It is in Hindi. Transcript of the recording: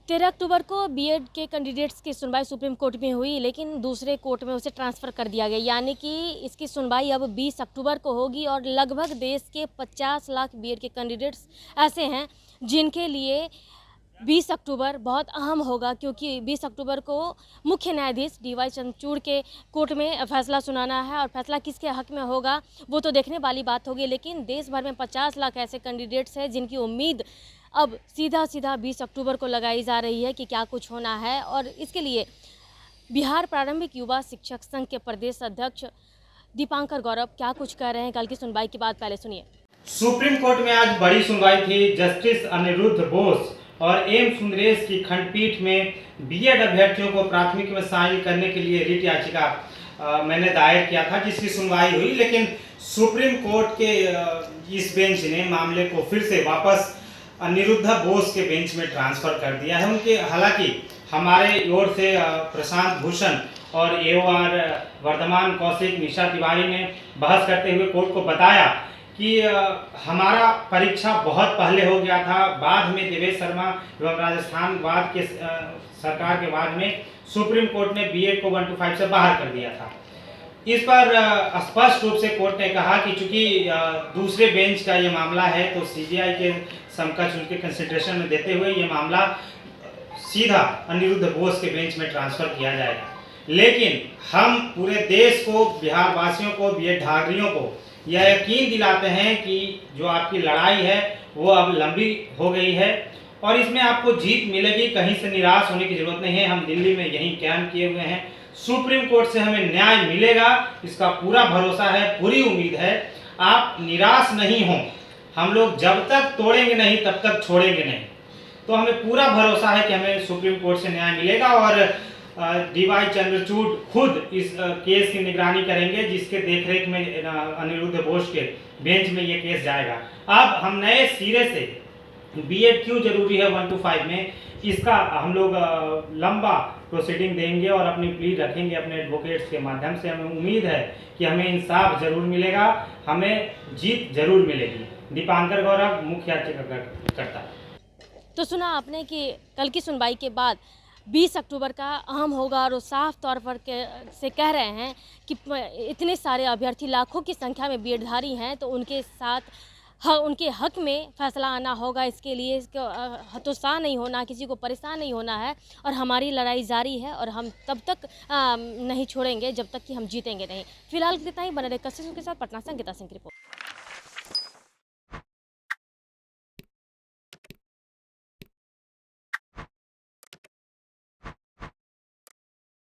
13 अक्टूबर को बीएड के कैंडिडेट्स की सुनवाई सुप्रीम कोर्ट में हुई, लेकिन दूसरे कोर्ट में उसे ट्रांसफ़र कर दिया गया। यानी कि इसकी सुनवाई अब 20 अक्टूबर को होगी और लगभग देश के 50 लाख बीएड के कैंडिडेट्स ऐसे हैं जिनके लिए 20 अक्टूबर बहुत अहम होगा, क्योंकि 20 अक्टूबर को मुख्य न्यायाधीश डीवाई चंद्रचूड़ के कोर्ट में फैसला सुनाना है और फैसला किसके हक में होगा वो तो देखने वाली बात होगी। लेकिन देश भर में 50 लाख ऐसे कैंडिडेट्स हैं जिनकी उम्मीद अब सीधा 20 अक्टूबर को लगाई जा रही है कि क्या कुछ होना है। और इसके लिए बिहार प्रारंभिक युवा शिक्षक संघ के प्रदेश अध्यक्ष दीपांकर गौरव क्या कुछ कह रहे हैं कल की सुनवाई के बाद, पहले सुनिए। सुप्रीम कोर्ट में आज बड़ी सुनवाई थी। जस्टिस अनिरुद्ध बोस और एम सुंदरेश की खंडपीठ में बीएड अभ्यर्थियों को प्राथमिक में शामिल करने के लिए रिट याचिका मैंने दायर किया था, जिसकी सुनवाई हुई। लेकिन सुप्रीम कोर्ट के इस बेंच ने मामले को फिर से वापस अनिरुद्ध बोस के बेंच में ट्रांसफर कर दिया है। उनके हालांकि हमारे ओर से प्रशांत भूषण और एओआर वर्धमान कौशिक निशा तिवारी ने बहस करते हुए कोर्ट को बताया कि हमारा परीक्षा बहुत पहले हो गया था। बाद में देवेश शर्मा एवं राजस्थान वाद के सरकार के बाद में सुप्रीम कोर्ट ने बीएड को 1 to 5 से बाहर कर दिया था। इस पर स्पष्ट रूप से कोर्ट ने कहा कि चूंकि दूसरे बेंच का ये मामला है तो सीबीआई के समकक्ष उनके कंसिडरेशन में देते हुए ये मामला सीधा अनिरुद्ध बोस के बेंच में ट्रांसफर किया जाएगा। लेकिन हम पूरे देश को, बिहार वासियों को, बीएडधारियों को यह यकीन दिलाते हैं कि जो आपकी लड़ाई है वो अब लंबी हो गई है और इसमें आपको जीत मिलेगी। कहीं से निराश होने की जरूरत नहीं है। हम दिल्ली में यही कैंप किए हुए हैं। सुप्रीम कोर्ट से हमें न्याय मिलेगा, इसका पूरा भरोसा है, पूरी उम्मीद है। आप निराश नहीं हो। हम लोग जब तक तोड़ेंगे नहीं तब तक छोड़ेंगे नहीं। तो हमें पूरा भरोसा है कि हमें सुप्रीम कोर्ट से न्याय मिलेगा और डीवाई चंद्रचूड़ खुद इस केस की निगरानी करेंगे, जिसके देखरेख में अनिरुद्ध बोस के बेंच में ये केस जाएगा। अब हम नए सिरे से बीएड क्यों जरूरी है 1 to 5 में, इसका हम लोग लंबा प्रोसीडिंग देंगे और अपनी प्लीड रखेंगे अपने एडवोकेट्स के माध्यम से। हमें उम्मीद है कि हमें इंसाफ जरूर मिलेगा, हमें जीत जरूर मिलेगी। दीपांकर गौरव, मुख्य याचिकाकर्ता। तो सुना आपने कि कल की सुनवाई के बाद 20 अक्टूबर का अहम होगा और वो साफ तौर पर से कह रहे हैं कि इतने सारे अभ्यर्थी, लाखों की संख्या में बीएडधारी हैं, तो उनके साथ उनके हक में फैसला आना होगा। इसके लिए हतोत्साह नहीं होना, किसी को परेशान नहीं होना है और हमारी लड़ाई जारी है और हम तब तक नहीं छोड़ेंगे जब तक कि हम जीतेंगे नहीं। फिलहाल इतना ही। बने रहे कशिश के साथ पटना से अंकिता सिंह की रिपोर्ट।